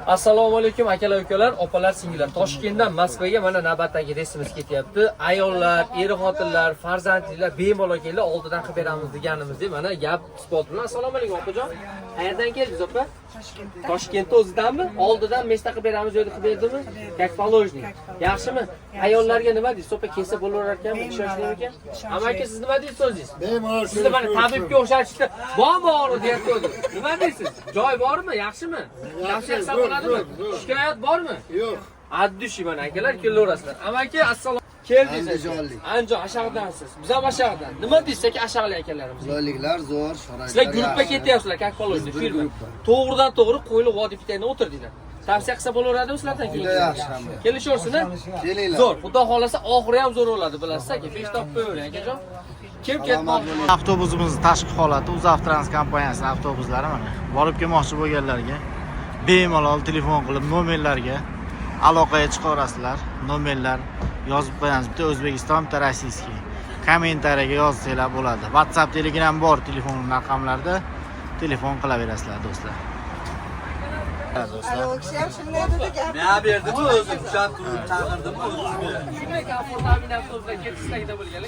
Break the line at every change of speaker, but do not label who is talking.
Assalomu alaykum akalar, ukalar, opalar, singillar. Toshkentdan Moskvaga mana navbatdagi reysimiz ketyapti. Ayollar, er-xotinlar, farzandlilar bemalol kelib oldidan qilib beramiz deganimizda mana gap spot bilan. Assalomu alaykum opajon. Qayerdan keldingiz opa?
Toshkentdan.
Toshkentda o'zidanmi? Oldidan mesta qilib beramiz yo'lda qilib berdimi? Как положено. Yaxshimi? Ayollarga nima deysiz? Opa kelsa bo'laverar ekanmi? Ishonchli ekan? Amaki siz nima deysiz o'zingiz?
Bemalol
Sizni mana tabibga o'xshatishdi. Bormi deyapti o'zi. Nima deysiz? Joy bormi? Yaxshimi? Tavsiya qilsa bo'ladimi? Shikoyat bormi?
Yo'q.
Addushi mana akalar kelaverasizlar. Amaki assalomu keldingiz.
Andijonlik.
Andijon Ashag'dansiz. Biz ham Ashag'dan. Nima deysiz aka Ashag'li akalarimiz?
Qulayliklar zo'r, sharoitlar.
Sizlar guruhga ketyapsizlar, как положено, firma. To'g'ridan to'g'ri qo'yli vodiy pitayni o'tirdinglar. Tavsiya qilsa bo'laveradimi sizlardan keyin?
Juda yaxshi hamma.
Kelishaversin-a?
Kelinglar.
Zo'r. Xudo xolasa oxiri ham zo'r bo'ladi, bilasiz aka. 5 topib qo'yavering akajon. Kim ketmoqchi?
Avtobusimiz tashqi holati UzAvtotrans kompaniyasi avtobuslari mana. Borib kelmoqchi bo'lganlarga bemalol telefon qilib nomerlarga aloqaga chiqaverasizlar. Nomerlar yozib qo'yamiz. Bitta O'zbekiston, bitta rossiyskiy. Kommentariyaga yozsanglar bo'ladi. WhatsApp, Telegram bor telefon raqamlarda telefon qilaverasizlar do'stlar.
Alo, kishi ham shunday dedi-ku.
Ne berdi bu o'zim chaqirib chaqirdim o'zimga.
Shunday komfortabl avtobusda ketishlikda bo'lganlar.